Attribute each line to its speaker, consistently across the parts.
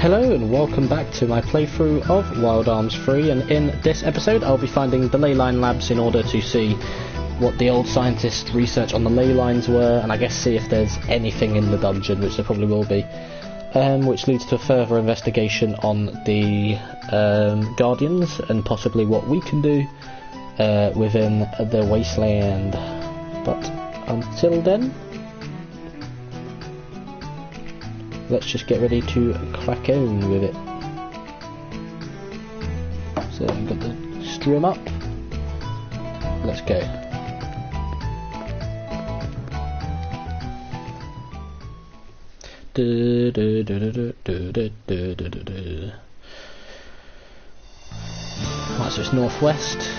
Speaker 1: Hello and welcome back to my playthrough of Wild Arms 3, and in this episode I'll be finding the Leyline labs in order to see what the old scientists' research on the Leylines were, and I guess see if there's anything in the dungeon, which there probably will be, which leads to a further investigation on the Guardians and possibly what we can do within the wasteland. But until then, let's just get ready to crack on with it. So we've got the stream up. Let's go. Right, so it's northwest.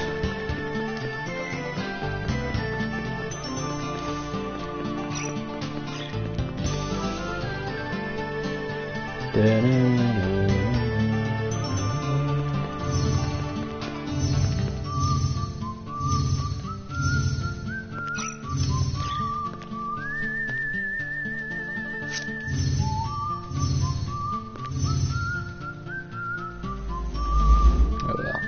Speaker 1: There we are.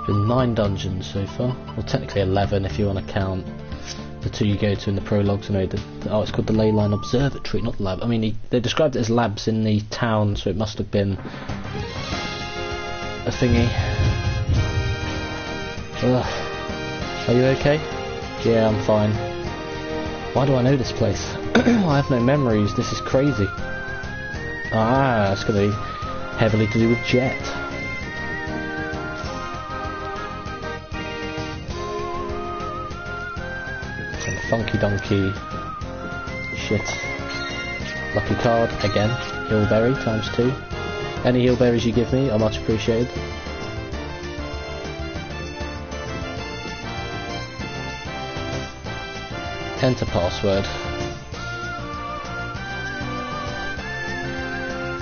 Speaker 1: Been 9 dungeons so far. Well, technically 11 if you want to count the 2 you go to in the prologues. No, oh, it's called the Leyline Observatory, not lab. I mean, they described it as labs in the town, so it must have been a thingy. Ugh. Are you okay? Yeah, I'm fine. Why do I know this place? I have no memories. This is crazy. Ah, it's going to be heavily to do with Jet. Some funky donkey shit. Lucky card again. Hillberry ×2. Any hillberries you give me are much appreciated. Enter password.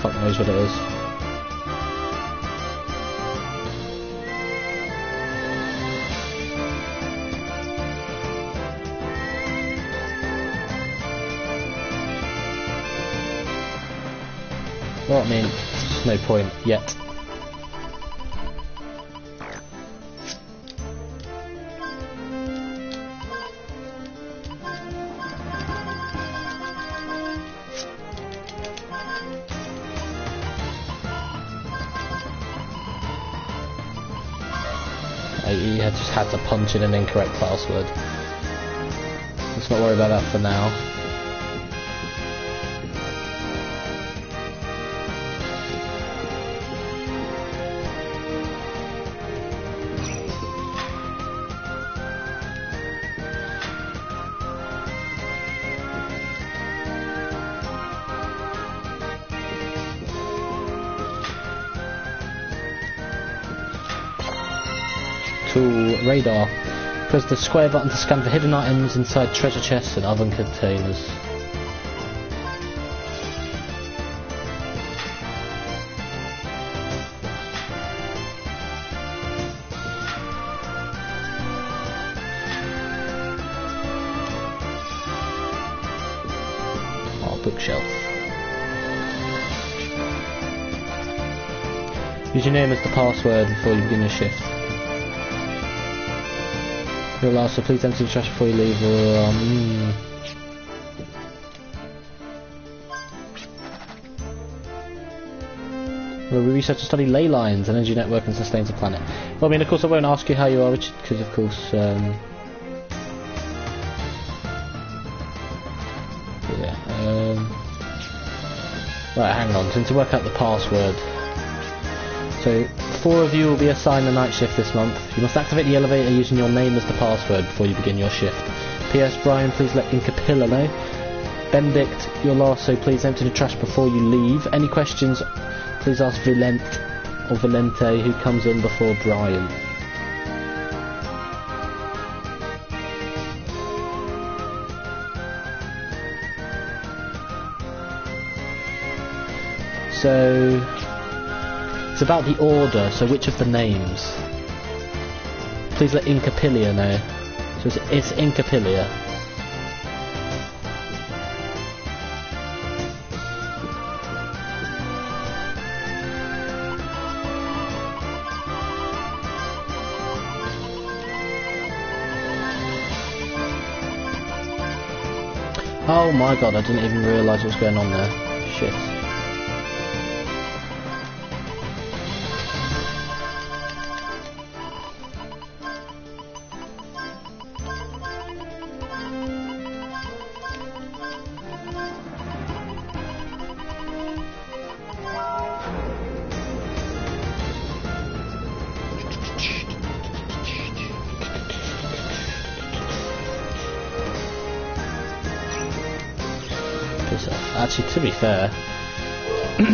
Speaker 1: Fuck knows what it is. Well, I mean, there's no point yet. You just had to punch in an incorrect password. Let's not worry about that for now. Tool radar. Press the square button to scan for hidden items inside treasure chests and oven containers. Oh, bookshelf. Use your name as the password before you begin your shift. You're last, so please empty the trash before you leave. Well, we research and study ley lines, an energy network, and sustains the planet. Well, I mean, of course, I won't ask you how you are, Richard, because, of course, yeah. Right, hang on. So to work out the password. So 4 of you will be assigned the night shift this month. You must activate the elevator using your name as the password before you begin your shift. P.S. Brian, please let Incapilla know. Benedict, you're last, so please empty the trash before you leave. Any questions, please ask Valente, who comes in before Brian. So It's about the order, so which of the names? Please let Incapilia know. So it's Incapilia. Oh my god, I didn't even realise what was going on there. Shit. Actually, to be fair, can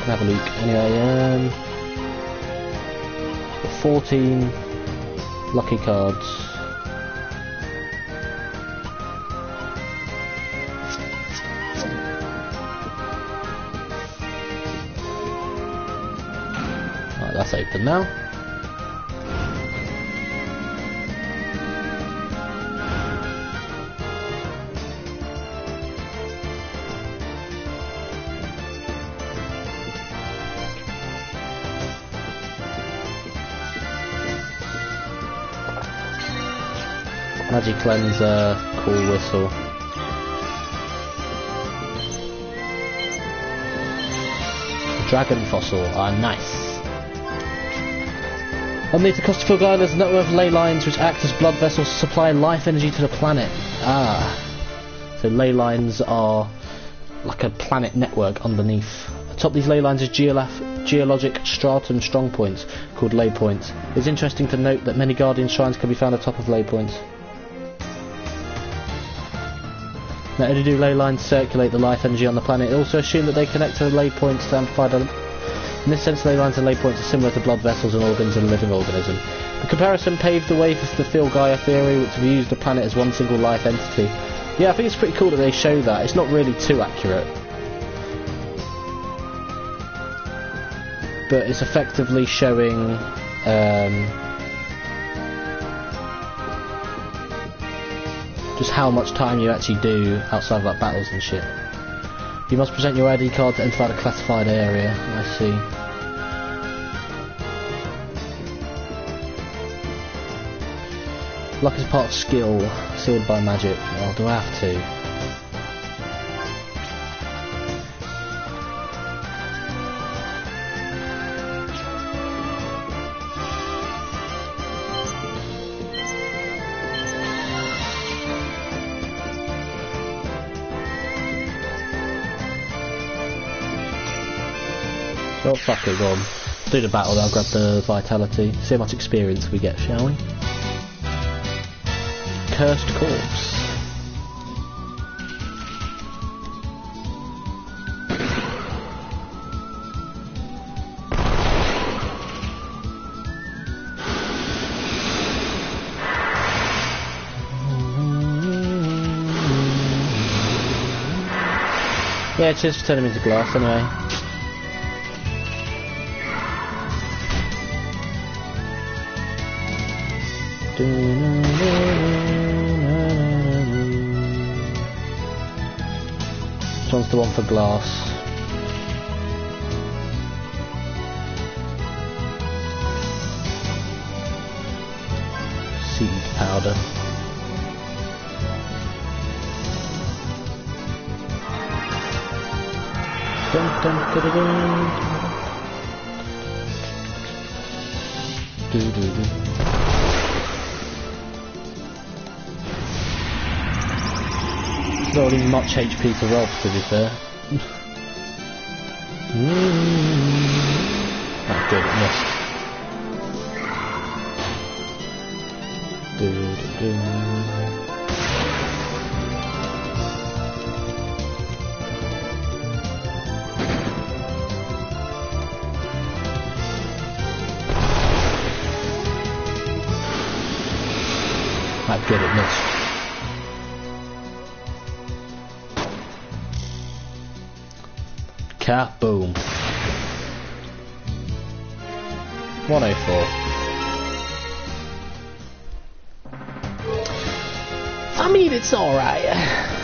Speaker 1: have a look. Anyway, got 14 lucky cards. Right, that's open now. Magic Cleanser, Cool Whistle. Dragon Fossil, nice. Underneath the Costerfield Island is a network of ley lines which act as blood vessels to supply life energy to the planet. So ley lines are like a planet network underneath. Atop these ley lines is geologic stratum strong points called ley points. It's interesting to note that many guardian shrines can be found atop of ley points. Not only do ley lines circulate the life energy on the planet, it also assume that they connect to the ley points to amplify them. In this sense, ley lines and ley points are similar to blood vessels and organs in a living organism. The comparison paved the way for the Phil Gaia theory, which views the planet as one single life entity. Yeah, I think it's pretty cool that they show that. It's not really too accurate, but it's effectively showing just how much time you actually do outside of like battles and shit. You must present your ID card to enter the classified area. I see. Luck is part of skill, sealed by magic. Well, do I have to? Oh fuck it, go on. Do the battle, I'll grab the vitality. See how much experience we get, shall we? Cursed Corpse. Yeah, cheers for turning me into glass anyway. This one's the one for glass. Seed powder. Dun, dun, dun, dun, dun. Do, do, do. Not really much HP to Rolf, to be fair. Oh, good, it missed. That good, it missed. Kaboom. 104. I mean, it's alright.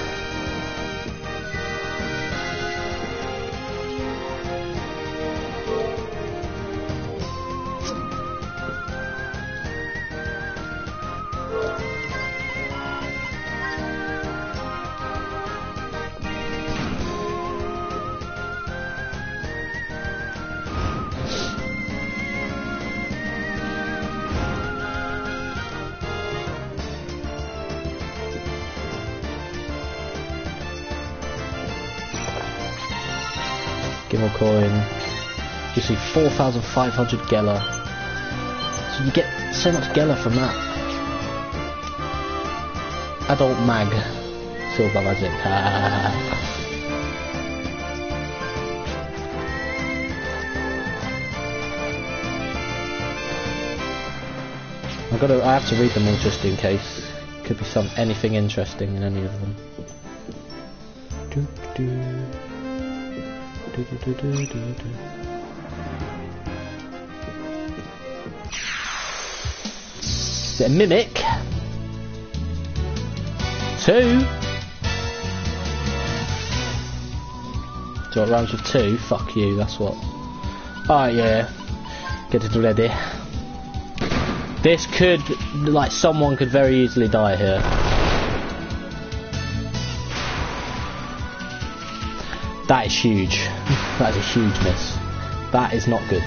Speaker 1: Gimmel coin. You see 4,500 Geller. So you get so much Geller from that. Adult Mag. Silver Magic. I have to read them all just in case. Could be anything interesting in any of them. Is it a Mimic? 2? Do what rhymes with 2? Fuck you, that's what. Oh yeah. Get it ready. This could, like, someone could very easily die here. That is huge. That is a huge miss. That is not good.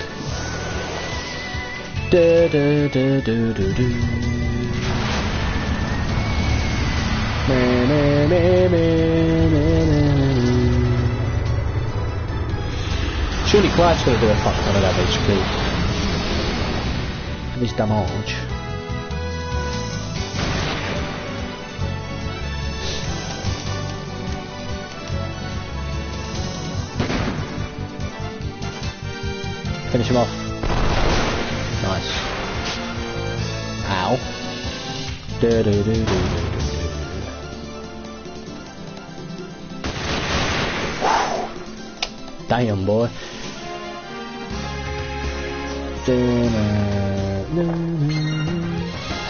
Speaker 1: Surely Clive's going to do a fuck ton of damage, please. His damage. Finish him off. Nice. Ow. Damn, boy.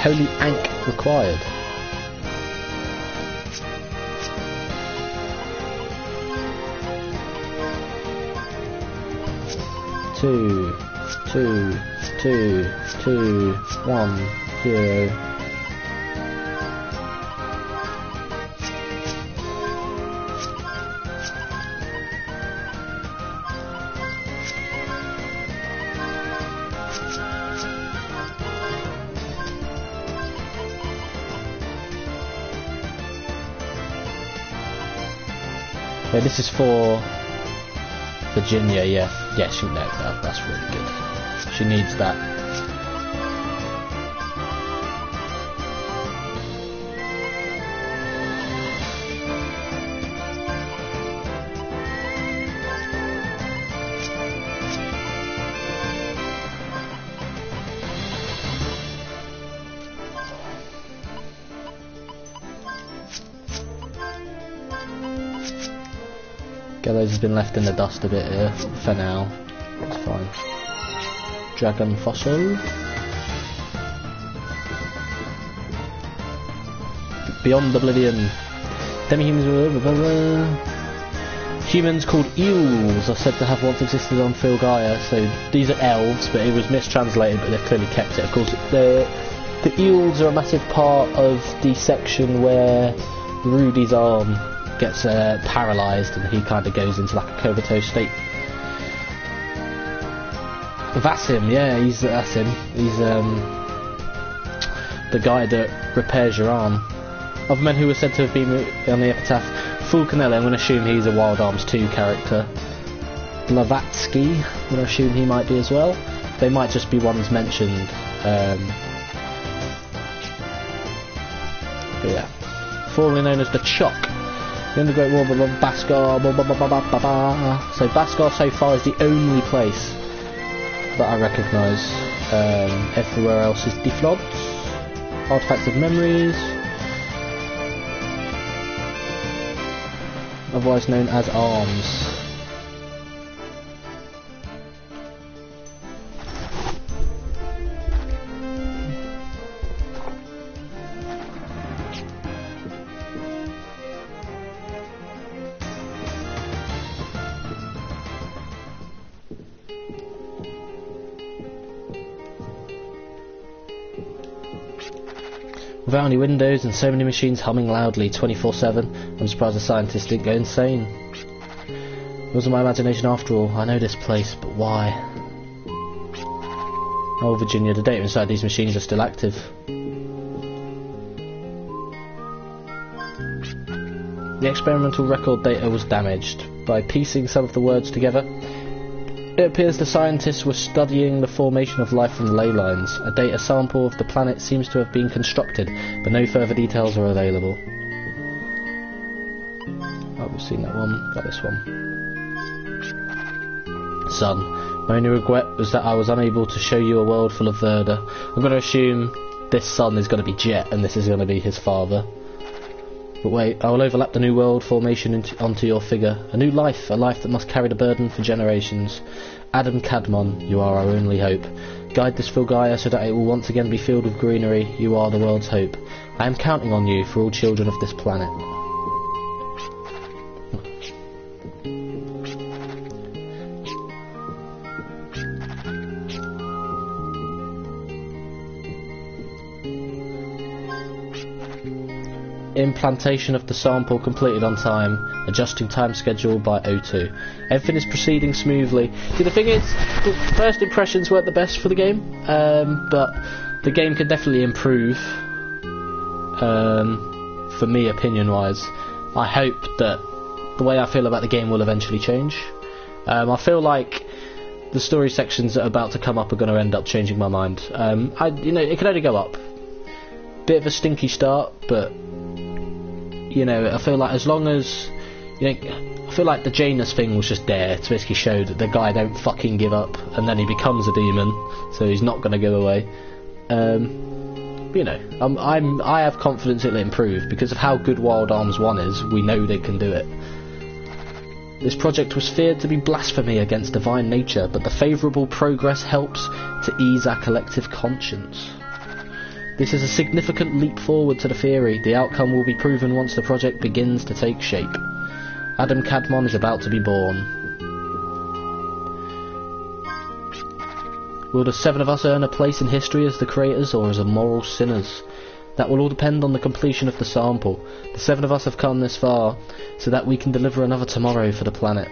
Speaker 1: Holy Ank required. Two, 1, 0. Yeah, this is for Virginia, yeah. Yeah, that's really good. She needs that. Gallows has been left in the dust a bit here, for now. It's fine. Dragon Fossil. Beyond Oblivion. Demi-humans. Humans called eels are said to have once existed on Filgaia, so these are elves, but it was mistranslated, but they've clearly kept it. Of course, the eels are a massive part of the section where Rudy's arm gets paralysed and he kind of goes into like a comatose state. Vasim, yeah, that's him. He's the guy that repairs your arm. Other men who were said to have been on the epitaph: Fulcanelli, I'm going to assume he's a Wild Arms 2 character. Blavatsky, I'm going to assume he might be as well. They might just be ones mentioned. But yeah. Formerly known as the Chock. In the Great War, Baskar, So Baskar so far is the only place that I recognise. Everywhere else is Deflods, Artifacts of Memories, otherwise known as Arms. Without any windows and so many machines humming loudly 24/7, I'm surprised the scientists didn't go insane. It wasn't my imagination after all. I know this place, but why? Oh, Virginia, the data inside these machines are still active. The experimental record data was damaged. By piecing some of the words together, it appears the scientists were studying the formation of life from the ley lines. A data sample of the planet seems to have been constructed, but no further details are available. Oh, we've seen that one. Got this one. Son, my only regret was that I was unable to show you a world full of verdure. I'm going to assume this son is going to be Jet, and this is going to be his father. But wait, I will overlap the new world formation onto your figure. A new life, a life that must carry the burden for generations. Adam Cadmon, you are our only hope. Guide this Filgaia so that it will once again be filled with greenery. You are the world's hope. I am counting on you for all children of this planet. Implantation of the sample completed on time. Adjusting time schedule by O2. Everything is proceeding smoothly. See, the thing is, the first impressions weren't the best for the game, but the game could definitely improve. For me, opinion-wise, I hope that the way I feel about the game will eventually change. I feel like the story sections that are about to come up are going to end up changing my mind. It can only go up. Bit of a stinky start, but I feel like as long as, I feel like the Janus thing was just there to basically show that the guy don't fucking give up, and then he becomes a demon, so he's not going to go away. I have confidence it'll improve because of how good Wild Arms 1 is. We know they can do it. This project was feared to be blasphemy against divine nature, but the favourable progress helps to ease our collective conscience. This is a significant leap forward to the theory. The outcome will be proven once the project begins to take shape. Adam Cadmon is about to be born. Will the 7 of us earn a place in history as the creators or as moral sinners? That will all depend on the completion of the sample. The 7 of us have come this far so that we can deliver another tomorrow for the planet.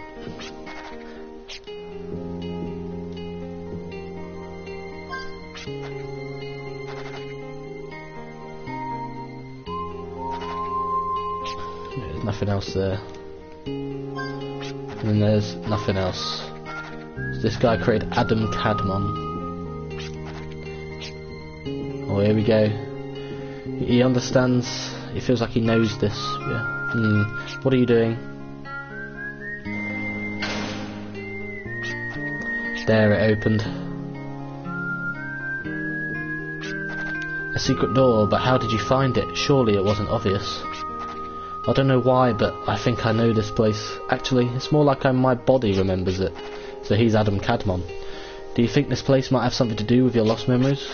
Speaker 1: Nothing else there. And then there's nothing else. So this guy created Adam Cadmon. Oh, here we go. He understands. He feels like he knows this. Yeah. What are you doing? There, it opened. A secret door, but how did you find it? Surely it wasn't obvious. I don't know why, but I think I know this place. Actually, it's more like my body remembers it. So he's Adam Cadmon. Do you think this place might have something to do with your lost memories?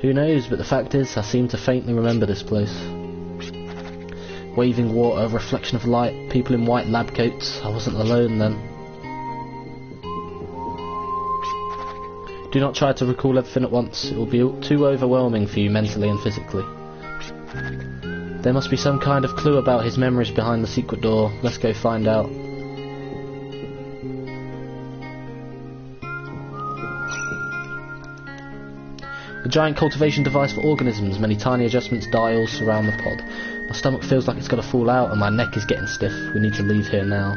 Speaker 1: Who knows, but the fact is, I seem to faintly remember this place. Waving water, a reflection of light, people in white lab coats. I wasn't alone then. Do not try to recall everything at once. It will be too overwhelming for you mentally and physically. There must be some kind of clue about his memories behind the secret door. Let's go find out. A giant cultivation device for organisms. Many tiny adjustments, dials surround the pod. My stomach feels like it's going to fall out and my neck is getting stiff. We need to leave here now.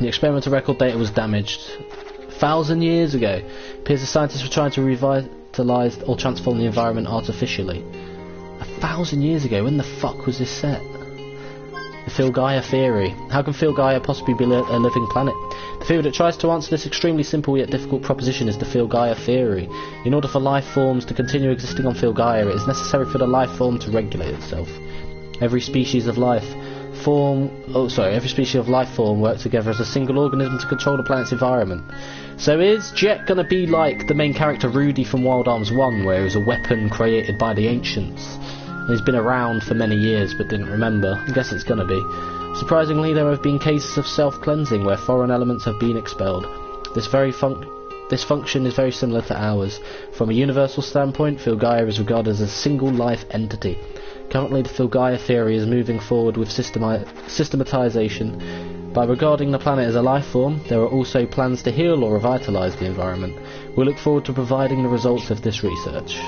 Speaker 1: The experimental record data was damaged 1,000 years ago. It appears the scientists were trying to revitalise or transform the environment artificially. 1,000 years ago? When the fuck was this set? The Filgaia theory. How can Filgaia possibly be a living planet? The theory that tries to answer this extremely simple yet difficult proposition is the Filgaia theory. In order for life forms to continue existing on Filgaia, it is necessary for the life form to regulate itself. Every species of life form work together as a single organism to control the planet's environment. So is Jet gonna be like the main character Rudy from Wild Arms 1, where it was a weapon created by the ancients? And he's been around for many years but didn't remember. I guess it's gonna be. Surprisingly, there have been cases of self-cleansing where foreign elements have been expelled. This function is very similar to ours. From a universal standpoint, Filgaia is regarded as a single life entity. Currently, the Filgaia theory is moving forward with systematization. By regarding the planet as a life form, there are also plans to heal or revitalize the environment. We look forward to providing the results of this research.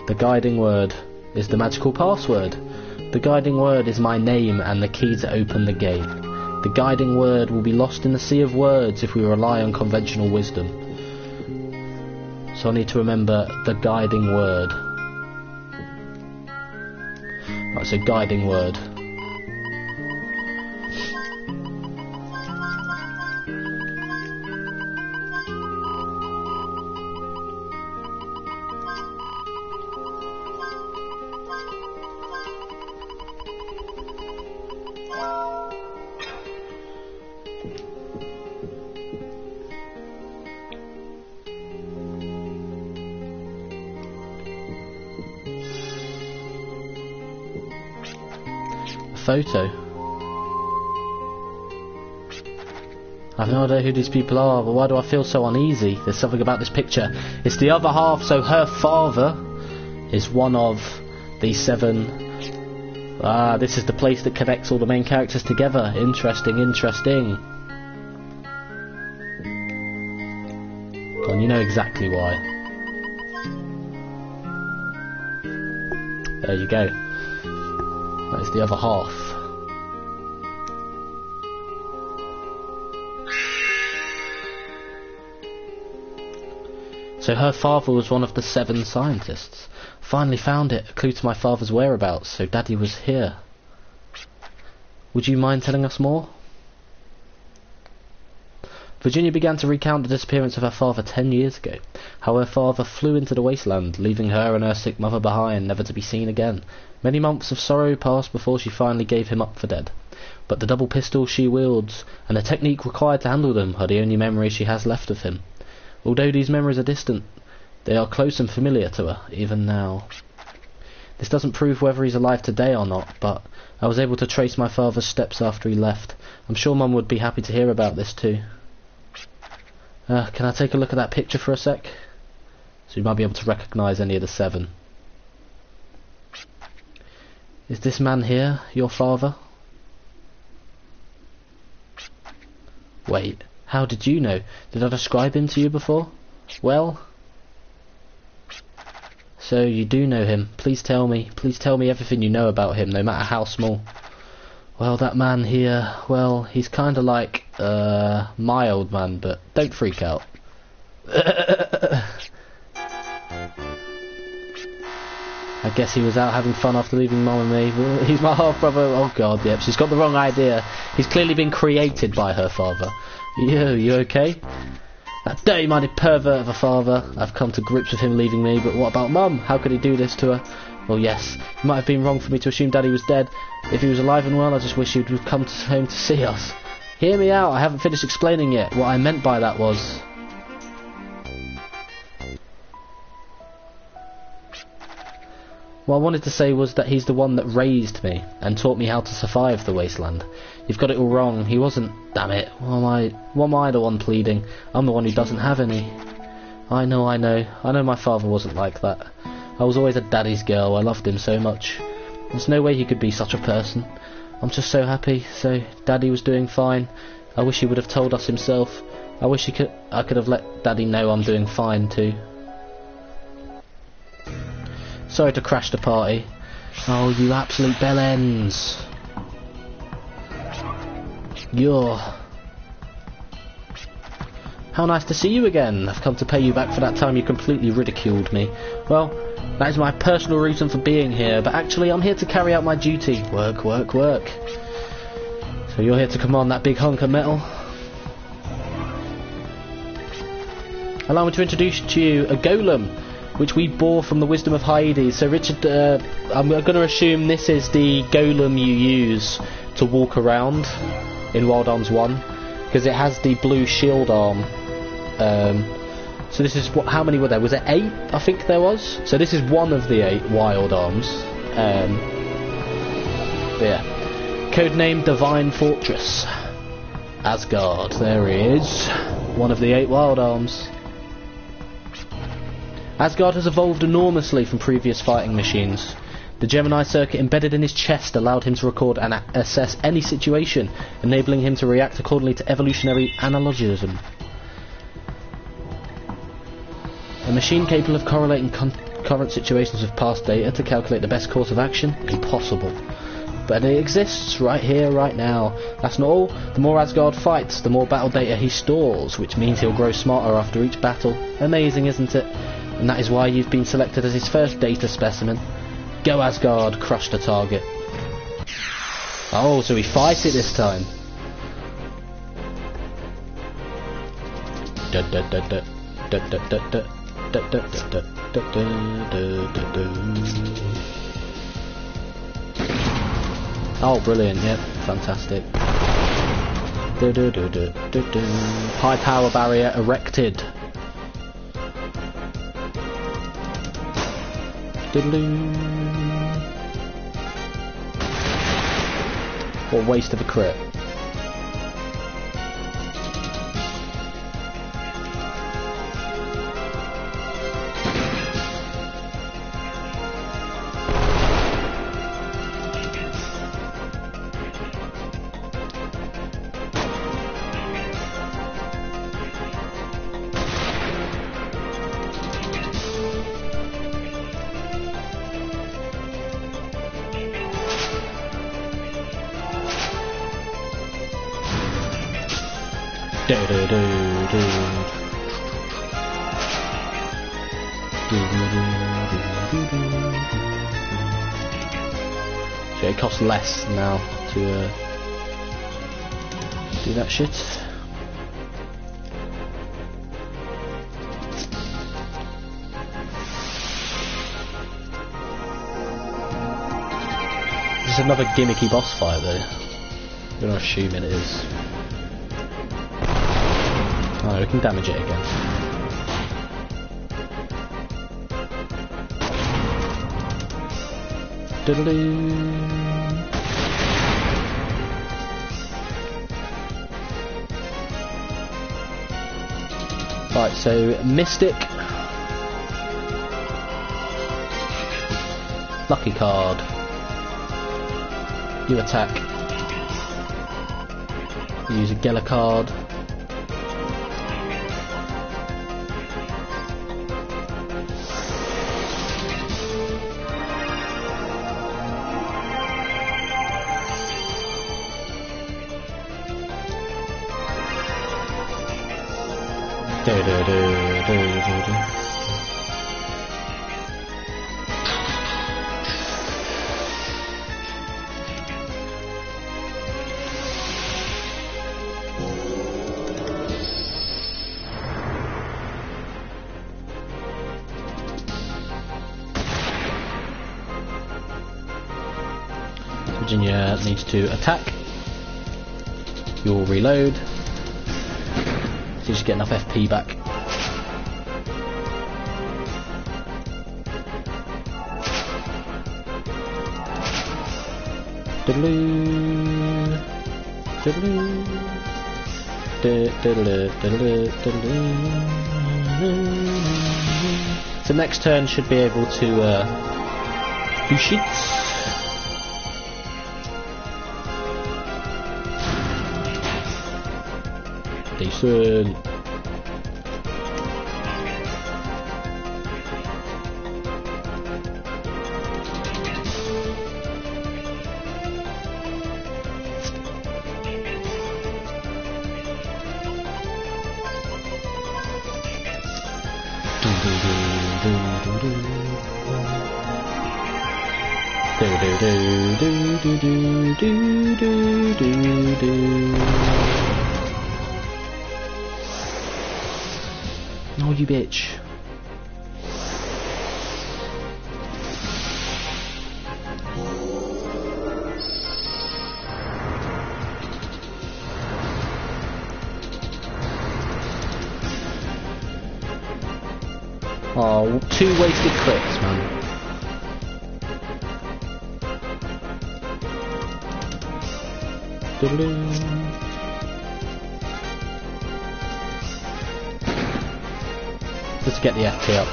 Speaker 1: The guiding word is the magical password. The guiding word is my name and the key to open the gate. The guiding word will be lost in the sea of words if we rely on conventional wisdom. So I need to remember the guiding word. Right, so guiding word. Photo. I have no idea who these people are, but why do I feel so uneasy? There's something about this picture. It's the other half, so her father is one of these 7. Ah, this is the place that connects all the main characters together. Interesting, interesting. And you know exactly why. There you go. That is the other half. So her father was one of the 7 scientists. Finally found it, a clue to my father's whereabouts, so Daddy was here. Would you mind telling us more? Virginia began to recount the disappearance of her father 10 years ago. How her father flew into the wasteland, leaving her and her sick mother behind, never to be seen again. Many months of sorrow passed before she finally gave him up for dead. But the double pistols she wields, and the technique required to handle them, are the only memories she has left of him. Although these memories are distant, they are close and familiar to her, even now. This doesn't prove whether he's alive today or not, but I was able to trace my father's steps after he left. I'm sure Mum would be happy to hear about this too. Can I take a look at that picture for a sec? So you might be able to recognise any of the 7. Is this man here your father? Wait, how did you know? Did I describe him to you before? Well, so you do know him. Please tell me everything you know about him, no matter how small. Well, that man here, well, he's kinda like, my old man, but don't freak out. I guess he was out having fun after leaving Mum and me. Well, he's my half-brother. Oh god, yep, she's got the wrong idea. He's clearly been created by her father. You okay? That dirty-minded pervert of a father. I've come to grips with him leaving me, but what about Mum? How could he do this to her? Well, yes, it might have been wrong for me to assume Daddy was dead. If he was alive and well, I just wish he would have come home to see us. Hear me out, I haven't finished explaining yet. What I meant by that was... What I wanted to say was that he's the one that raised me and taught me how to survive the wasteland. You've got it all wrong. He wasn't... Damn it. Why am I the one pleading? I'm the one who doesn't have any. I know my father wasn't like that. I was always a daddy's girl. I loved him so much. There's no way he could be such a person. I'm just so happy. So Daddy was doing fine. I wish he would have told us himself. I wish I could have let Daddy know I'm doing fine too. Sorry to crash the party. Oh, you absolute bellends. How nice to see you again. I've come to pay you back for that time you completely ridiculed me. Well, that is my personal reason for being here, but actually I'm here to carry out my duty. Work, work, work. So you're here to command that big hunk of metal? Allow me to introduce to you a golem, which we bore from the wisdom of Hades. So Richard, I'm going to assume this is the golem you use to walk around in Wild Arms 1, because it has the blue shield arm. So this is how many were there? Was it 8? I think there was. So this is one of the 8 Wild Arms. But yeah. Codename Divine Fortress. Asgard, there he is. One of the 8 Wild Arms. Asgard has evolved enormously from previous fighting machines. The Gemini circuit embedded in his chest allowed him to record and assess any situation, enabling him to react accordingly to evolutionary analogism. A machine capable of correlating current situations with past data to calculate the best course of action? Impossible. But it exists right here, right now. That's not all. The more Asgard fights, the more battle data he stores, which means he'll grow smarter after each battle. Amazing, isn't it? And that is why you've been selected as his first data specimen. Go Asgard, crush the target. Oh, so we fight it this time. Oh, brilliant, yep, fantastic. High power barrier erected. What a waste of a crit. So it costs less now to do that shit. This is another gimmicky boss fight though. I'm gonna assume it is. Oh, we can damage it again. Right, so Mystic, lucky card, you attack, you use a Geller card, Virginia needs to attack. You'll reload. So you just get enough FP back. So next turn should be able to do sheets. Decent. No, you bitch. Oh, 2 wasted crits, man. Just to get the FP up.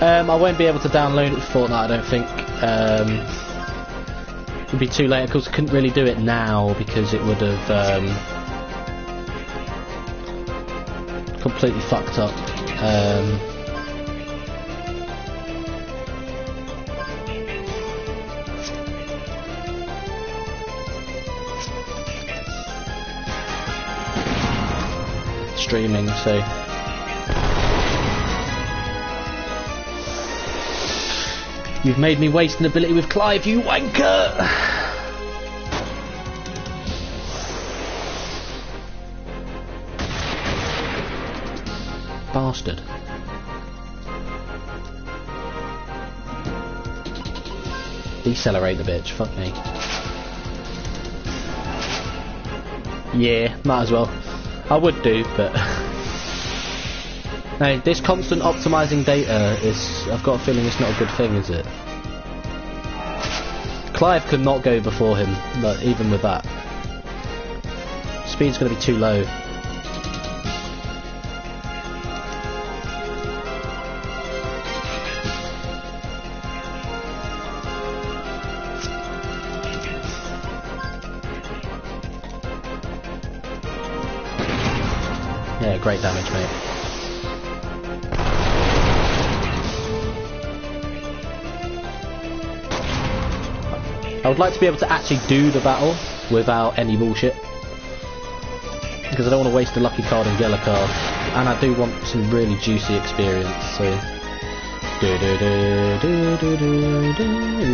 Speaker 1: I won't be able to download it for Fortnite, I don't think. It'd be too late. Of course, I couldn't really do it now because it would have completely fucked up. Streaming, so. You've made me waste an ability with Clive, you wanker! Bastard. Decelerate the bitch, fuck me. Yeah, might as well. I would do, but... Now, this constant optimising data is... I've got a feeling it's not a good thing, is it? Clive could not go before him, but even with that. Speed's going to be too low. Yeah, great damage, mate. I would like to be able to actually do the battle without any bullshit, because I don't want to waste a lucky card and get a card, and I do want some really juicy experience, so you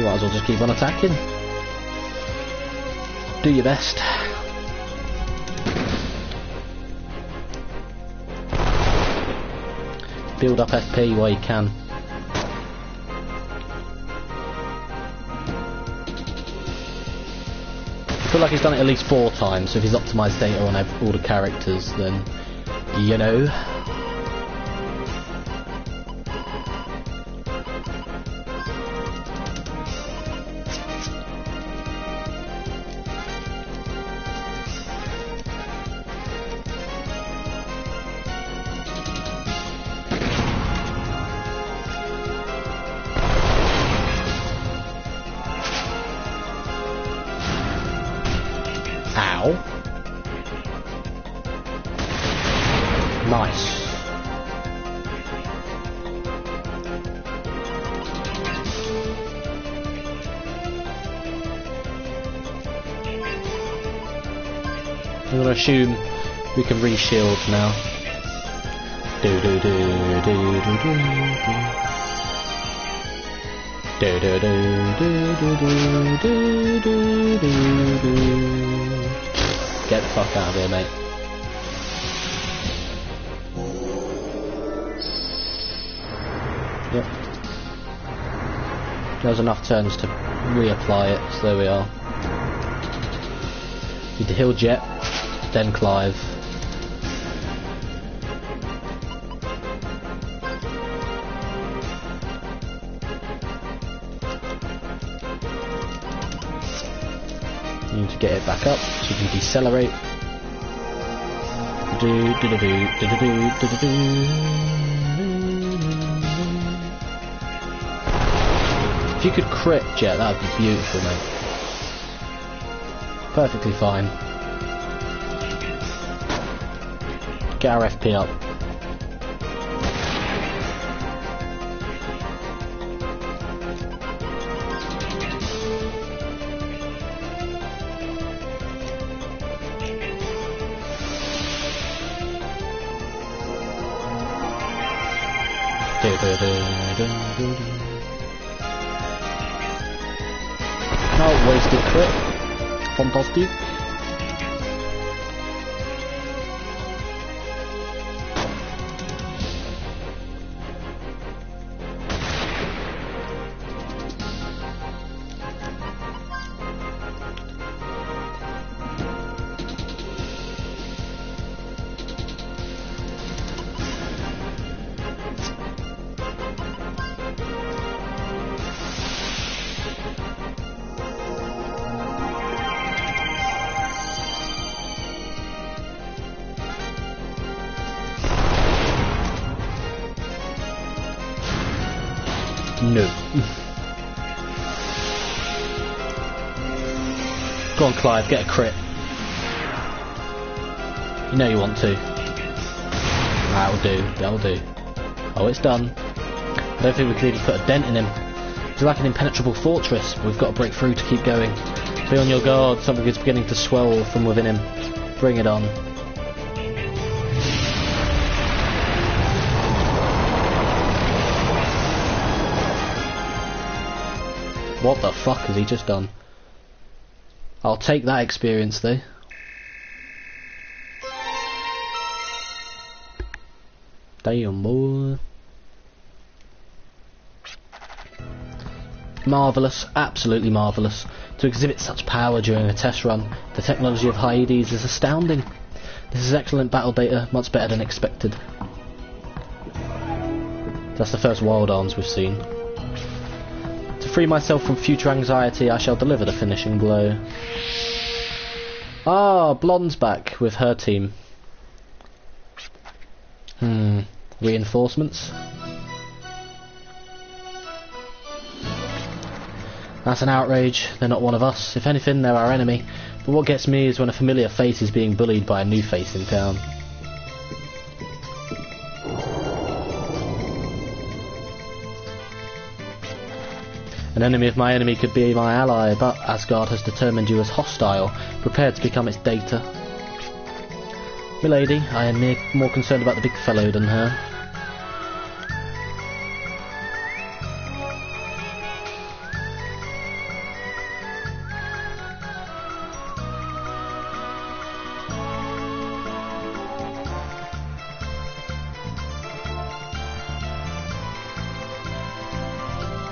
Speaker 1: might as well just keep on attacking. Do your best. Build up FP while you can. I feel like he's done it at least 4 times, so if he's optimised data on all the characters, then, you know. Ow. Nice. I'm gonna assume we can re-shield now. Do do do do do do do. Do do do do do do do do do. Get the fuck out of here, mate. Yep. There's enough turns to reapply it, so there we are. Need to heal Jet, then Clive. You need to get it back up so you can decelerate. Do do do do do do do do do. If you could crit Jet, that would be beautiful, mate. Perfectly fine. Get our FP up. Do do do do do do. Oh, wasted crit. Fantastic. No. Go on, Clive, get a crit. You know you want to. That'll do, that'll do. Oh, it's done. I don't think we could even put a dent in him. He's like an impenetrable fortress. We've got to break through to keep going. Be on your guard, something is beginning to swell from within him. Bring it on. What the fuck has he just done? I'll take that experience though. Damn boy. Marvellous, absolutely marvellous. To exhibit such power during a test run, the technology of Hyades is astounding. This is excellent battle data, much better than expected. That's the first wild arms we've seen. To free myself from future anxiety, I shall deliver the finishing blow. Ah, Blonde's back with her team. Reinforcements? That's an outrage. They're not one of us. If anything, they're our enemy. But what gets me is when a familiar face is being bullied by a new face in town. An enemy of my enemy could be my ally, but Asgard has determined you as hostile, prepared to become its data. Milady, I am more concerned about the big fellow than her.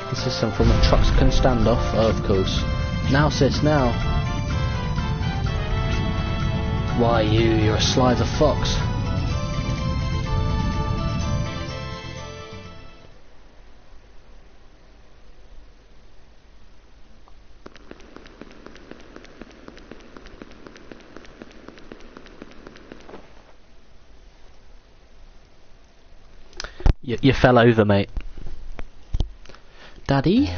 Speaker 1: This is some from a Truxcan standoff, oh, of course. Now sis, now. Why you're a slither fox. You fell over, mate. Daddy?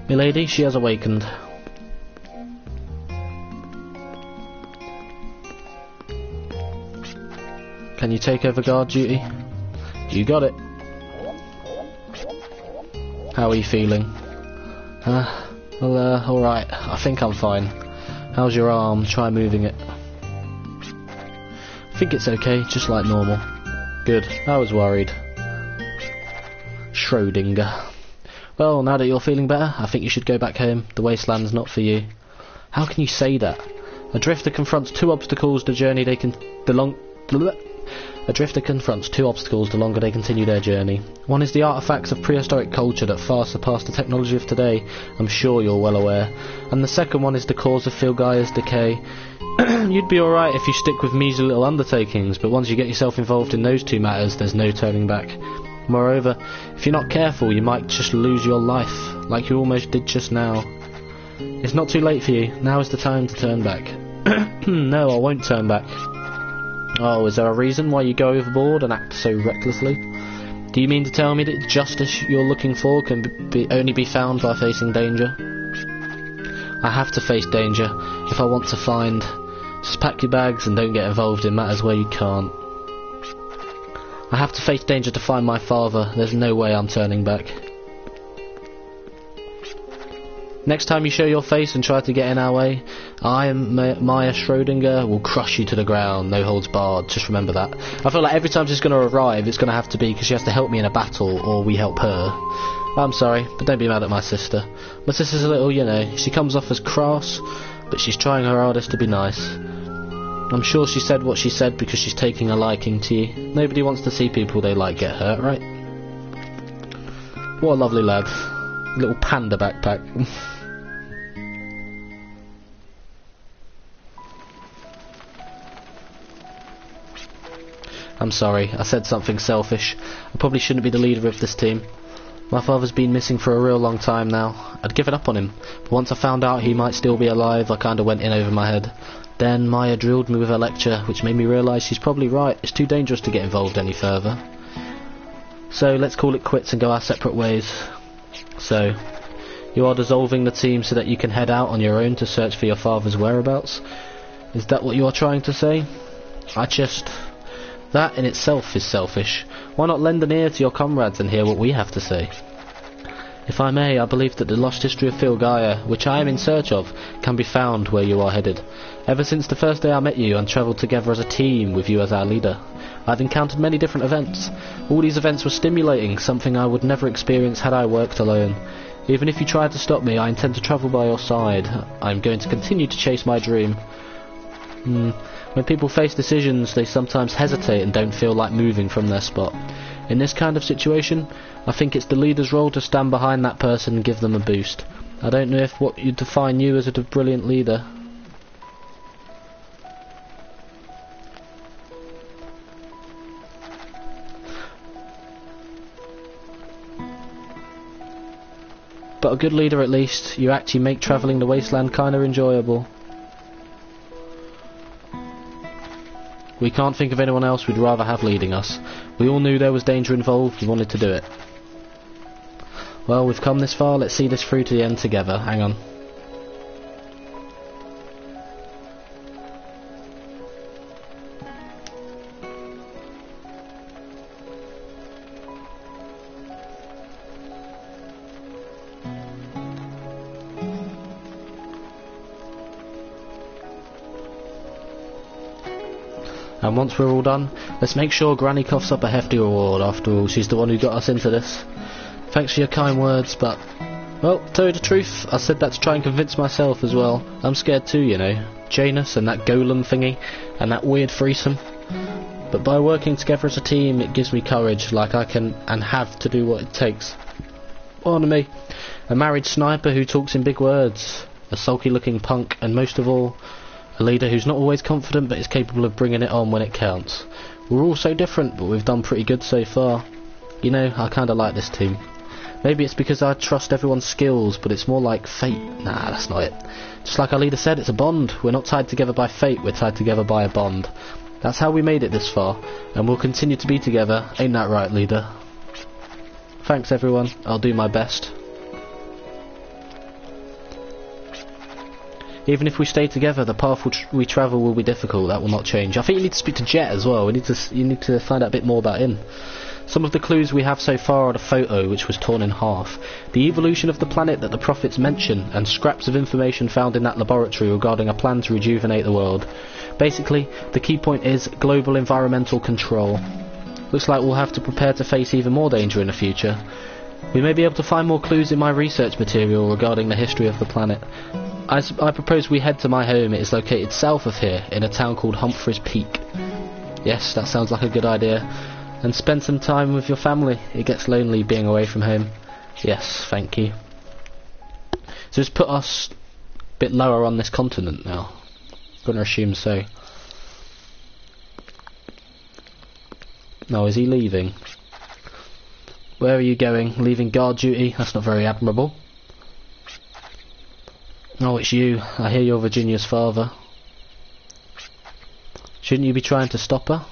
Speaker 1: Milady, she has awakened. Can you take over guard duty? You got it. How are you feeling? Well, alright. I think I'm fine. How's your arm? Try moving it. I think it's okay, just like normal. Good. I was worried. Schrödinger. Well, now that you're feeling better, I think you should go back home. The wasteland's not for you. How can you say that? A drifter confronts two obstacles the longer they continue their journey. One is the artifacts of prehistoric culture that far surpass the technology of today, I'm sure you're well aware. And the second one is the cause of Filgaia's decay. You'd be alright if you stick with measly little undertakings, but once you get yourself involved in those two matters, there's no turning back. Moreover, if you're not careful, you might just lose your life, like you almost did just now. It's not too late for you. Now is the time to turn back. No, I won't turn back. Oh, is there a reason why you go overboard and act so recklessly? Do you mean to tell me that justice you're looking for can only be found by facing danger? I have to face danger if I want to find. Just pack your bags and don't get involved in matters where you can't. I have to face danger to find my father. There's no way I'm turning back. Next time you show your face and try to get in our way, I, Maya Schrödinger, will crush you to the ground, no holds barred. Just remember that. I feel like every time she's going to arrive, it's going to have to be because she has to help me in a battle, or we help her. I'm sorry, but don't be mad at my sister. My sister's a little, you know, she comes off as crass, but she's trying her hardest to be nice. I'm sure she said what she said because she's taking a liking to you. Nobody wants to see people they like get hurt, right? What a lovely lad. Little panda backpack. I'm sorry, I said something selfish. I probably shouldn't be the leader of this team. My father's been missing for a real long time now. I'd given up on him, but once I found out he might still be alive, I kinda went in over my head. Then Maya drilled me with her lecture, which made me realise she's probably right. It's too dangerous to get involved any further. So let's call it quits and go our separate ways. So, you are dissolving the team so that you can head out on your own to search for your father's whereabouts? Is that what you are trying to say? That in itself is selfish. Why not lend an ear to your comrades and hear what we have to say? If I may, I believe that the lost history of Filgaia, which I am in search of, can be found where you are headed. Ever since the first day I met you and travelled together as a team with you as our leader, I've encountered many different events. All these events were stimulating, something I would never experience had I worked alone. Even if you tried to stop me, I intend to travel by your side. I'm going to continue to chase my dream. When people face decisions, they sometimes hesitate and don't feel like moving from their spot. In this kind of situation, I think it's the leader's role to stand behind that person and give them a boost. I don't know if what you define you as a brilliant leader. But a good leader at least, you actually make travelling the wasteland kinda enjoyable. We can't think of anyone else we'd rather have leading us. We all knew there was danger involved, we wanted to do it. Well, we've come this far, let's see this through to the end together. Hang on. And once we're all done, let's make sure Granny coughs up a hefty reward. After all, she's the one who got us into this. Thanks for your kind words, but... well, to tell you the truth, I said that to try and convince myself as well. I'm scared too, you know. Janus and that golem thingy, and that weird threesome. But by working together as a team, it gives me courage, like I can and have to do what it takes. On me. A married sniper who talks in big words. A sulky looking punk, and most of all... a leader who's not always confident but is capable of bringing it on when it counts. We're all so different, but we've done pretty good so far. You know, I kinda like this team. Maybe it's because I trust everyone's skills, but it's more like fate. Nah, that's not it. Just like our leader said, it's a bond. We're not tied together by fate, we're tied together by a bond. That's how we made it this far, and we'll continue to be together. Ain't that right, leader? Thanks everyone, I'll do my best. Even if we stay together, the path we travel will be difficult. That will not change. I think you need to speak to Jet as well. You need to find out a bit more about him. Some of the clues we have so far are the photo, which was torn in half, the evolution of the planet that the prophets mention, and scraps of information found in that laboratory regarding a plan to rejuvenate the world. Basically, the key point is global environmental control. Looks like we'll have to prepare to face even more danger in the future. We may be able to find more clues in my research material regarding the history of the planet. I propose we head to my home. It is located south of here, in a town called Humphreys Peak. Yes, that sounds like a good idea. And spend some time with your family. It gets lonely being away from home. Yes, thank you. So it's put us a bit lower on this continent now. Gonna assume so. No, is he leaving? Where are you going? Leaving guard duty? That's not very admirable. Oh, it's you. I hear you're Virginia's father. Shouldn't you be trying to stop her?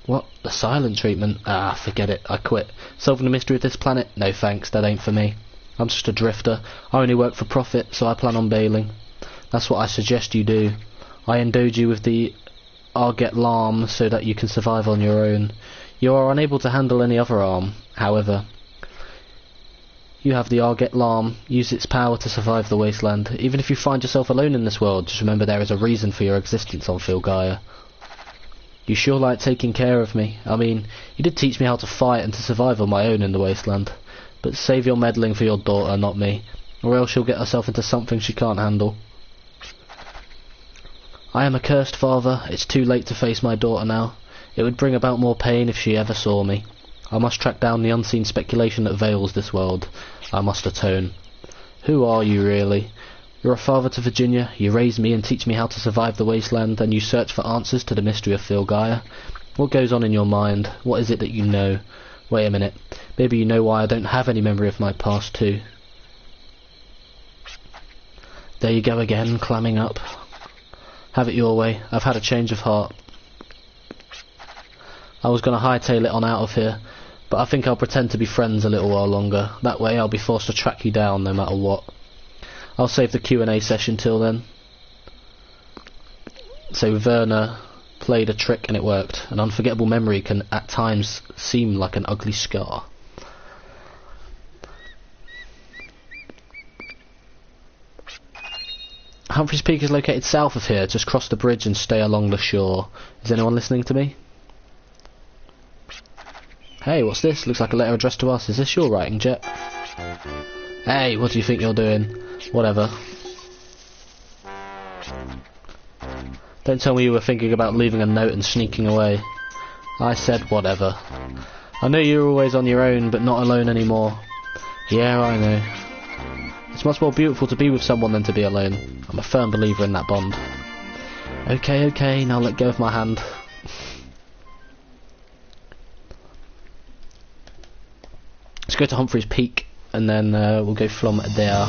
Speaker 1: What? The silent treatment? Ah, forget it. I quit. Solving the mystery of this planet? No thanks, that ain't for me. I'm just a drifter. I only work for profit, so I plan on bailing. That's what I suggest you do. I endowed you with the Arget Larm so that you can survive on your own. You are unable to handle any other arm, however. You have the Arget Larm. Use its power to survive the wasteland. Even if you find yourself alone in this world, just remember there is a reason for your existence on Filgaia. You sure like taking care of me. I mean, you did teach me how to fight and to survive on my own in the wasteland. But save your meddling for your daughter, not me. Or else she'll get herself into something she can't handle. I am a cursed father. It's too late to face my daughter now. It would bring about more pain if she ever saw me. I must track down the unseen speculation that veils this world. I must atone. Who are you, really? You're a father to Virginia, you raise me and teach me how to survive the wasteland, and you search for answers to the mystery of Filgaia. What goes on in your mind? What is it that you know? Wait a minute. Maybe you know why I don't have any memory of my past, too. There you go again, clamming up. Have it your way. I've had a change of heart. I was going to hightail it on out of here, but I think I'll pretend to be friends a little while longer. That way I'll be forced to track you down no matter what. I'll save the Q&A session till then. So Werner played a trick and it worked. An unforgettable memory can at times seem like an ugly scar. Humphreys Peak is located south of here. Just cross the bridge and stay along the shore. Is anyone listening to me? Hey, what's this? Looks like a letter addressed to us. Is this your writing, Jet? Hey, what do you think you're doing? Whatever. Don't tell me you were thinking about leaving a note and sneaking away. I said whatever. I know you were always on your own, but not alone anymore. Yeah, I know. It's much more beautiful to be with someone than to be alone. I'm a firm believer in that bond. Okay, now let go of my hand. Let's go to Humphreys Peak, and then we'll go from there.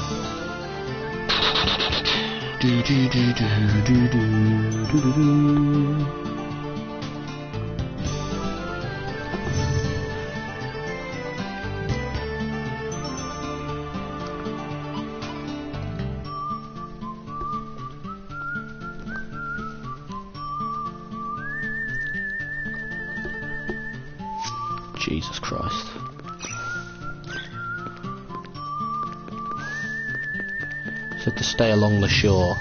Speaker 1: Jesus Christ. Said to stay along the shore.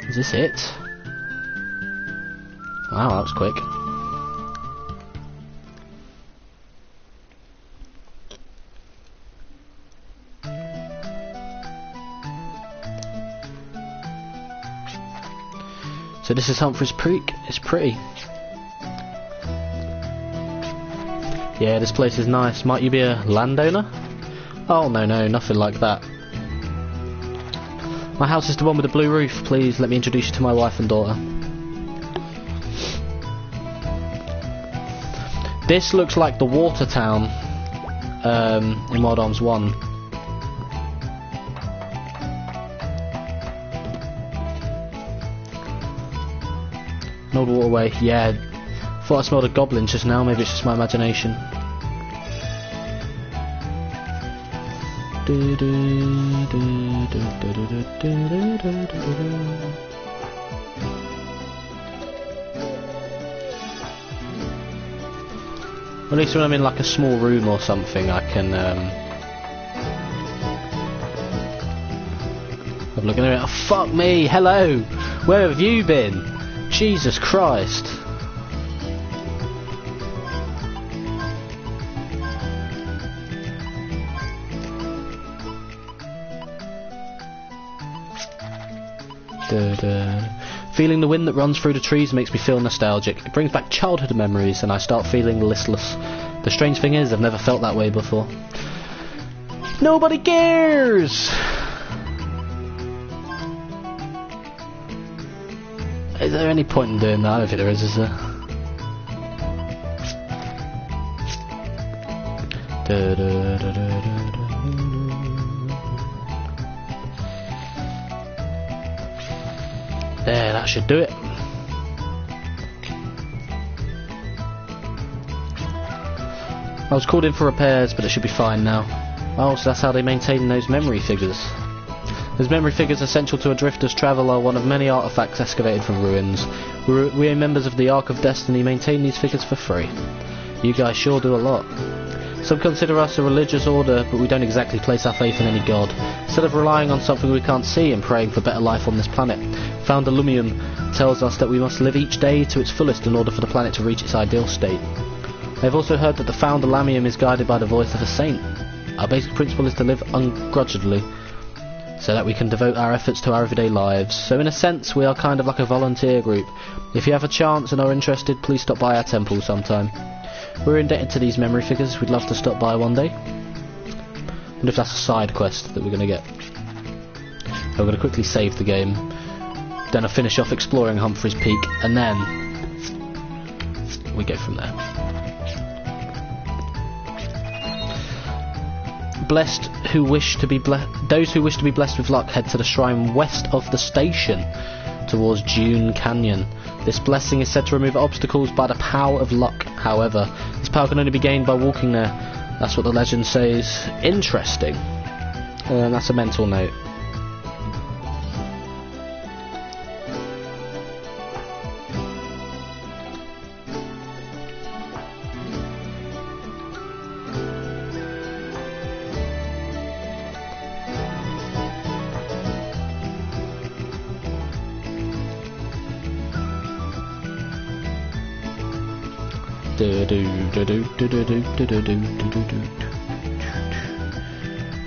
Speaker 1: Is this it? Wow, that was quick. So this is Humphreys Peak. It's pretty. Yeah, this place is nice. Might you be a landowner? Oh, no, nothing like that. My house is the one with the blue roof. Please let me introduce you to my wife and daughter. This looks like the water town in Wild Arms 1. An old waterway, yeah. Thought I smelled a goblin just now, maybe it's just my imagination. At least when I'm in like a small room or something I can have a look at it. Oh, fuck me, hello! Where have you been? Jesus Christ. Feeling the wind that runs through the trees makes me feel nostalgic. It brings back childhood memories and I start feeling listless. The strange thing is, I've never felt that way before. Nobody cares! Is there any point in doing that? I don't think there is there? There, that should do it. I was called in for repairs, but it should be fine now. Oh, so that's how they maintain those memory figures. Those memory figures essential to a drifter's travel are one of many artifacts excavated from ruins. We are members of the Ark of Destiny maintain these figures for free. You guys sure do a lot. Some consider us a religious order, but we don't exactly place our faith in any god. Instead of relying on something we can't see and praying for better life on this planet, Founder Lumium tells us that we must live each day to its fullest in order for the planet to reach its ideal state. I have also heard that the Founder Lamium is guided by the voice of a saint. Our basic principle is to live ungrudgingly, so that we can devote our efforts to our everyday lives. So in a sense, we are kind of like a volunteer group. If you have a chance and are interested, please stop by our temple sometime. We're indebted to these memory figures. We'd love to stop by one day. And if that's a side quest that we're going to get. I'm going to quickly save the game. Then I'll finish off exploring Humphreys Peak, and then we go from there. Blessed who wish to be those who wish to be blessed with luck head to the shrine west of the station to towards Dune Canyon. This blessing is said to remove obstacles by the power of luck. However, this power can only be gained by walking there. That's what the legend says. Interesting. That's a mental note.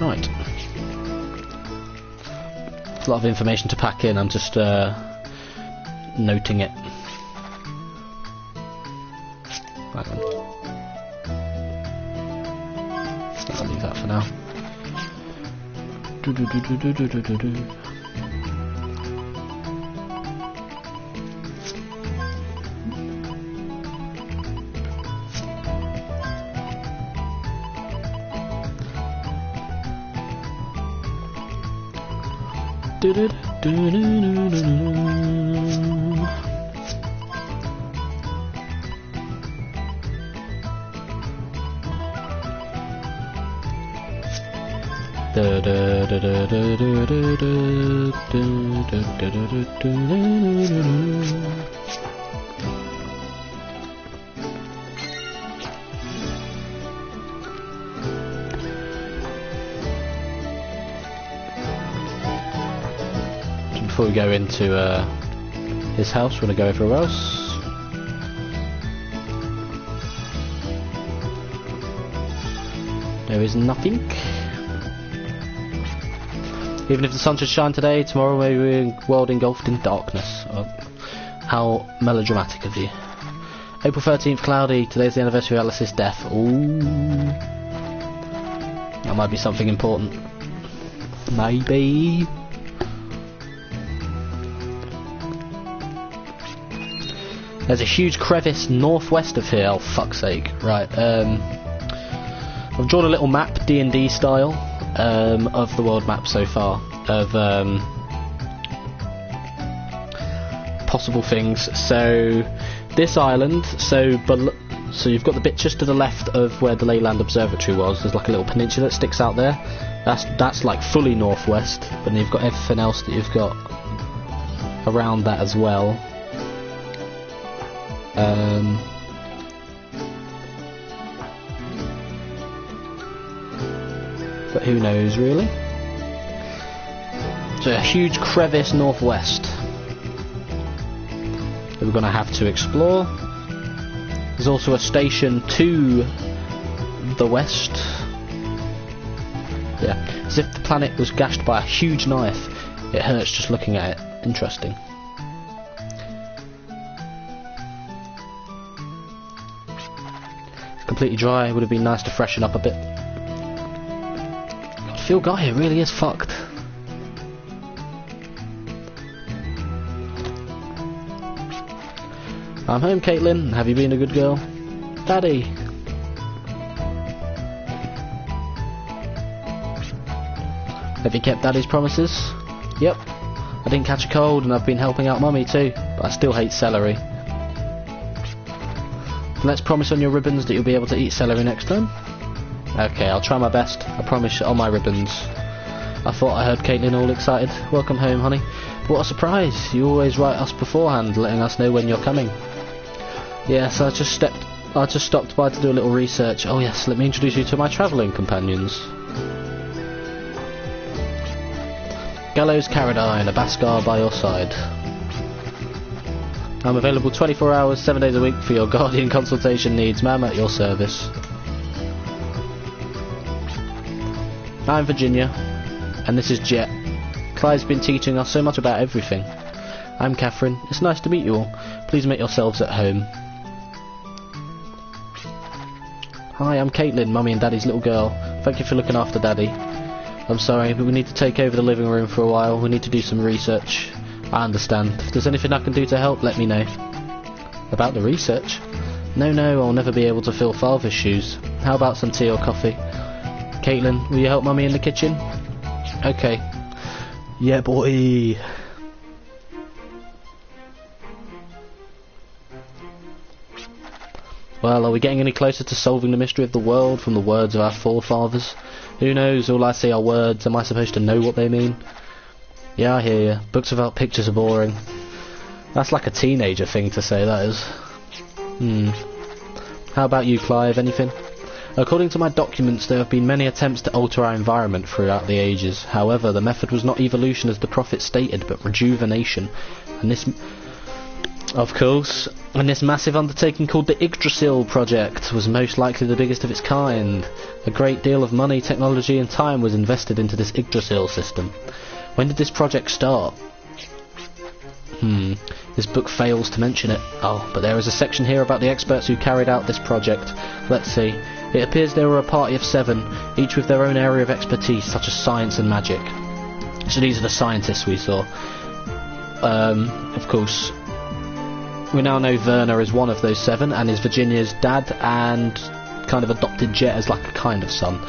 Speaker 1: Right. A lot of information to pack in. I'm just noting it. Right then. I'll leave that for now. Before we go into his house, we're going to go everywhere else. There is nothing. Even if the sun should shine today, tomorrow may be a world engulfed in darkness. Oh, how melodramatic of you. April 13th, cloudy. Today's the anniversary of Alice's death. Ooh. That might be something important. Maybe. There's a huge crevice northwest of here. Oh, fuck's sake. Right, I've drawn a little map, D&D style, of the world map so far, of possible things. So, this island, so you've got the bit just to the left of where the Leyline Observatory was. There's like a little peninsula that sticks out there. That's like fully northwest, but then you've got everything else that you've got around that as well. But who knows, really? So a huge crevice northwest that we're going to have to explore. There's also a station to the west. Yeah, as if the planet was gashed by a huge knife. It hurts just looking at it. Interesting. Completely dry. Would have been nice to freshen up a bit. God, Phil Guy here really is fucked. I'm home, Caitlin. Have you been a good girl? Daddy. Have you kept Daddy's promises? Yep. I didn't catch a cold and I've been helping out Mummy too, but I still hate celery. Let's promise on your ribbons that you'll be able to eat celery next time. Okay, I'll try my best. I promise on my ribbons. I thought I heard Caitlin all excited. Welcome home, honey. But what a surprise. You always write us beforehand, letting us know when you're coming. Yes, I just stopped by to do a little research. Oh yes, let me introduce you to my travelling companions. Gallows Caradine, a Baskar by your side. I'm available 24 hours, 7 days a week for your guardian consultation needs. Ma'am, at your service. I'm Virginia, and this is Jet. Clyde's been teaching us so much about everything. I'm Catherine. It's nice to meet you all. Please make yourselves at home. Hi, I'm Caitlin, Mummy and Daddy's little girl. Thank you for looking after Daddy. I'm sorry, but we need to take over the living room for a while. We need to do some research. I understand. If there's anything I can do to help, let me know. About the research? No, I'll never be able to fill Father's shoes. How about some tea or coffee? Caitlin, will you help Mummy in the kitchen? Okay. Yeah, boy. Well, are we getting any closer to solving the mystery of the world from the words of our forefathers? Who knows, all I see are words. Am I supposed to know what they mean? Yeah, I hear you. Books without pictures are boring. That's like a teenager thing to say, that is. How about you, Clive? Anything? According to my documents, there have been many attempts to alter our environment throughout the ages. However, the method was not evolution as the prophet stated, but rejuvenation. And this... Of course. And this massive undertaking called the Yggdrasil project was most likely the biggest of its kind. A great deal of money, technology and time was invested into this Yggdrasil system. When did this project start? This book fails to mention it. Oh, but there is a section here about the experts who carried out this project. Let's see. It appears there were a party of 7, each with their own area of expertise, such as science and magic. So these are the scientists we saw. Of course, we now know Werner is one of those 7, and is Virginia's dad, and kind of adopted Jet as like a kind of son.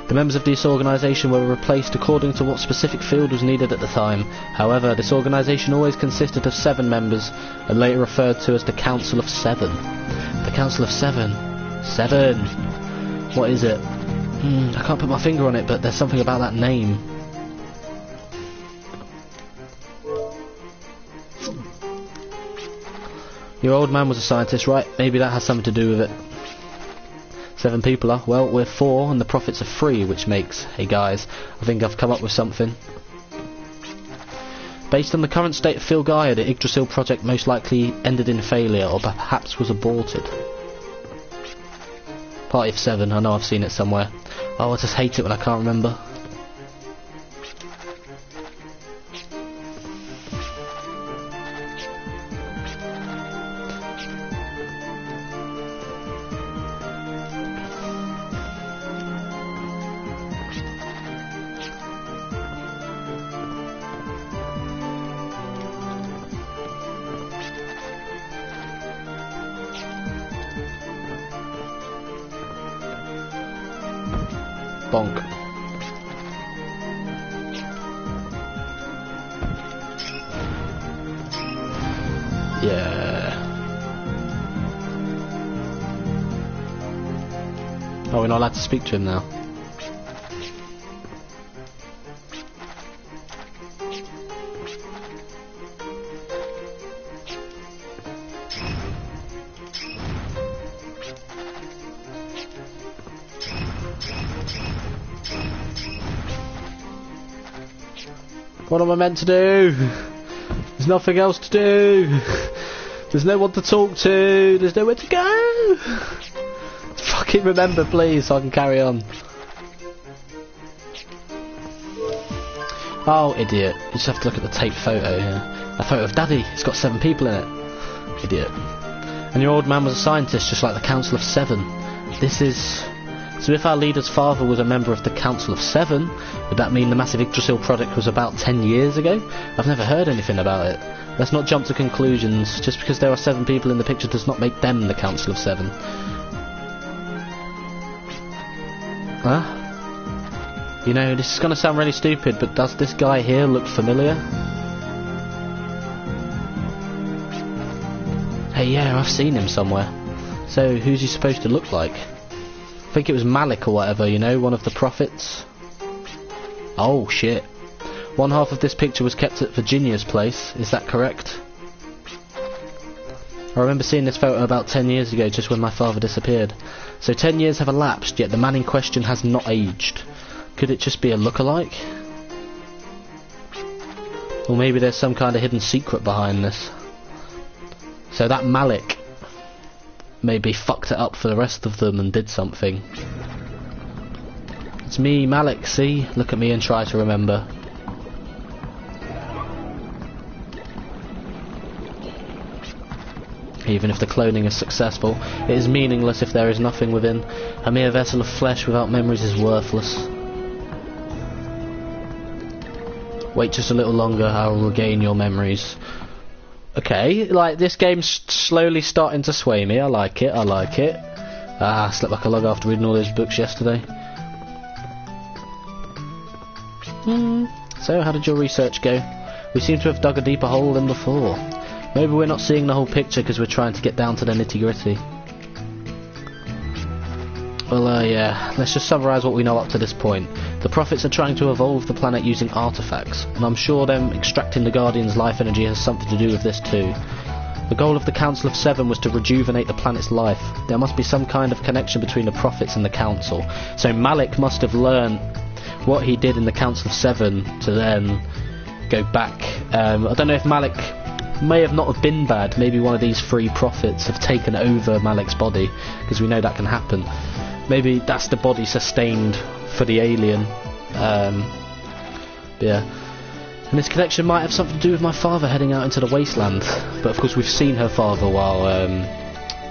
Speaker 1: The members of this organisation were replaced according to what specific field was needed at the time. However, this organisation always consisted of 7 members, and later referred to as the Council of 7. The Council of 7. 7. What is it? I can't put my finger on it, but there's something about that name. Your old man was a scientist, right? Maybe that has something to do with it. 7 people are. Well, we're 4 and the profits are 3, which makes... Hey guys, I think I've come up with something. Based on the current state of Phil Gaia, the Yggdrasil project most likely ended in failure, or perhaps was aborted. Party of 7, I know I've seen it somewhere. Oh, I just hate it when I can't remember. Bonk. Yeah. Oh, we're not allowed to speak to him now. What am I meant to do? There's nothing else to do. There's no one to talk to. There's nowhere to go. Fucking remember, please, so I can carry on. Oh, idiot. You just have to look at the taped photo here. A photo of Daddy. It's got 7 people in it. Idiot. And your old man was a scientist, just like the Council of 7. This is... So if our leader's father was a member of the Council of 7, would that mean the massive Yggdrasil project was about 10 years ago? I've never heard anything about it. Let's not jump to conclusions. Just because there are 7 people in the picture does not make them the Council of 7. Huh? You know, this is going to sound really stupid, but does this guy here look familiar? Hey, yeah, I've seen him somewhere. So, who's he supposed to look like? I think it was Malik or whatever, you know, one of the prophets. Oh, shit. One half of this picture was kept at Virginia's place, is that correct? I remember seeing this photo about 10 years ago, just when my father disappeared. So 10 years have elapsed, yet the man in question has not aged. Could it just be a look-alike? Or maybe there's some kind of hidden secret behind this. So that Malik maybe fucked it up for the rest of them and did something. It's me, Malik, see? Look at me and try to remember. Even if the cloning is successful, it is meaningless if there is nothing within. A mere vessel of flesh without memories is worthless. Wait just a little longer, I will regain your memories. Okay, like, this game's slowly starting to sway me. I like it, I like it. Ah, I slept like a log after reading all those books yesterday. So, how did your research go? We seem to have dug a deeper hole than before. Maybe we're not seeing the whole picture because we're trying to get down to the nitty-gritty. Well, yeah, let's just summarise what we know up to this point. The Prophets are trying to evolve the planet using artefacts, and I'm sure them extracting the Guardian's life energy has something to do with this too. The goal of the Council of Seven was to rejuvenate the planet's life. There must be some kind of connection between the Prophets and the Council. So Malik must have learned what he did in the Council of Seven to then go back. I don't know if Malik may have not have been bad. Maybe one of these three Prophets have taken over Malik's body, because we know that can happen. Maybe that's the body sustained for the alien. Yeah. And this connection might have something to do with my father heading out into the wasteland. But of course we've seen her father while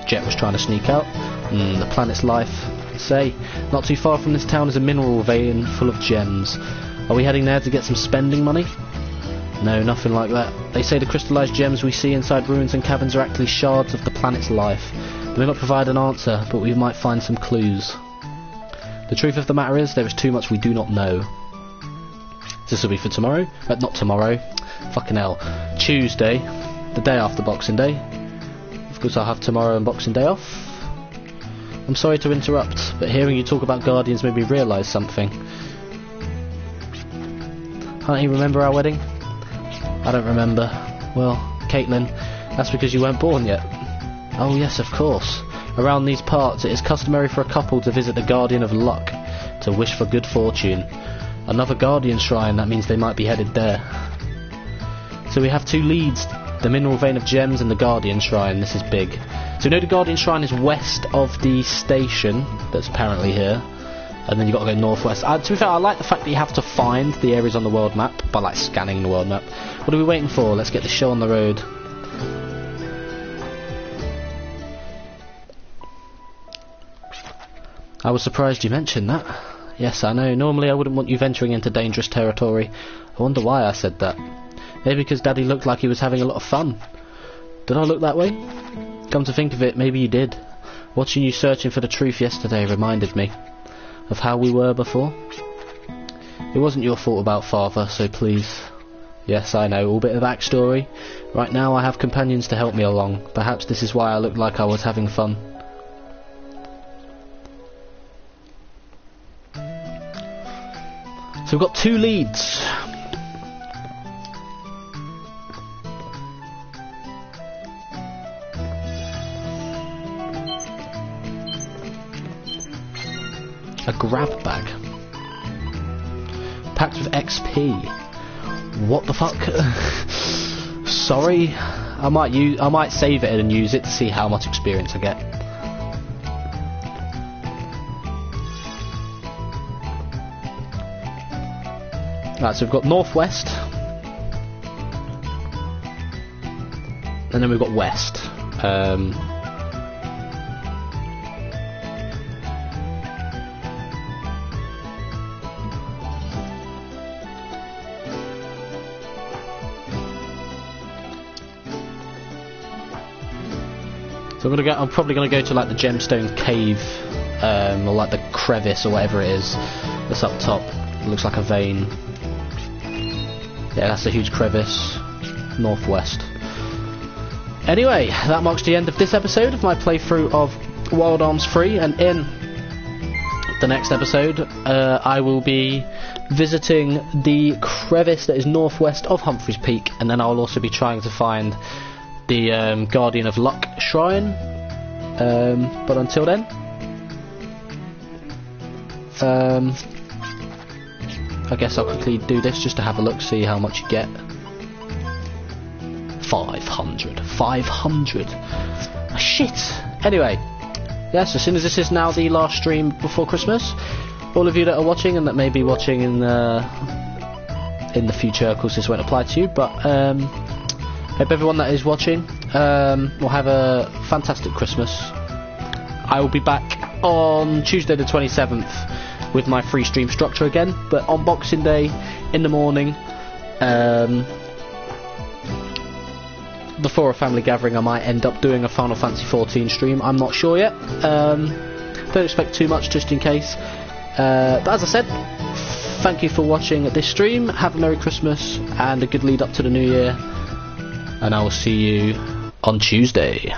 Speaker 1: Jet was trying to sneak out. The planet's life, say. Not too far from this town is a mineral vein full of gems. Are we heading there to get some spending money? No, nothing like that. They say the crystallised gems we see inside ruins and caverns are actually shards of the planet's life. They may not provide an answer, but we might find some clues. The truth of the matter is, there is too much we do not know. This will be for tomorrow? Not tomorrow. Fucking hell. Tuesday, the day after Boxing Day. Of course I'll have tomorrow and Boxing Day off. I'm sorry to interrupt, but hearing you talk about Guardians made me realise something. Can't you remember our wedding? I don't remember. Well, Caitlin, that's because you weren't born yet. Oh yes, of course. Around these parts, it is customary for a couple to visit the Guardian of Luck to wish for good fortune. Another Guardian Shrine, that means they might be headed there. So we have two leads, the Mineral Vein of Gems and the Guardian Shrine. This is big. So we know the Guardian Shrine is west of the station that's apparently here. And then you've got to go northwest. To be fair, I like the fact that you have to find the areas on the world map by like scanning the world map. What are we waiting for? Let's get the show on the road. I was surprised you mentioned that. Yes, I know. Normally I wouldn't want you venturing into dangerous territory. I wonder why I said that. Maybe because Daddy looked like he was having a lot of fun. Did I look that way? Come to think of it, maybe you did. Watching you searching for the truth yesterday reminded me of how we were before. It wasn't your fault about Father, so please. Yes, I know, all bit of backstory. Right now I have companions to help me along. Perhaps this is why I looked like I was having fun. So we've got two leads. A grab bag. Packed with XP. What the fuck? Sorry. I might save it and use it to see how much experience I get. Right, so we've got northwest, and then we've got west. So I'm probably gonna go to like the gemstone cave, or like the crevice or whatever it is that's up top. It looks like a vein. Yeah, that's a huge crevice, northwest. Anyway, that marks the end of this episode of my playthrough of Wild Arms 3, and in the next episode I will be visiting the crevice that is northwest of Humphreys Peak, and then I'll also be trying to find the Guardian of Luck Shrine. But until then, I guess I'll quickly do this just to have a look, see how much you get. 500. 500. Oh, shit. Anyway, yes, as soon as this is now the last stream before Christmas, all of you that are watching and that may be watching in the future, of course this won't apply to you, but hope everyone that is watching will have a fantastic Christmas. I will be back on Tuesday the 27th with my free stream structure again, but on Boxing Day in the morning, before a family gathering, I might end up doing a Final Fantasy XIV stream. I'm not sure yet. Don't expect too much, just in case. But as I said, thank you for watching this stream. Have a Merry Christmas and a good lead up to the New Year, and I will see you on Tuesday.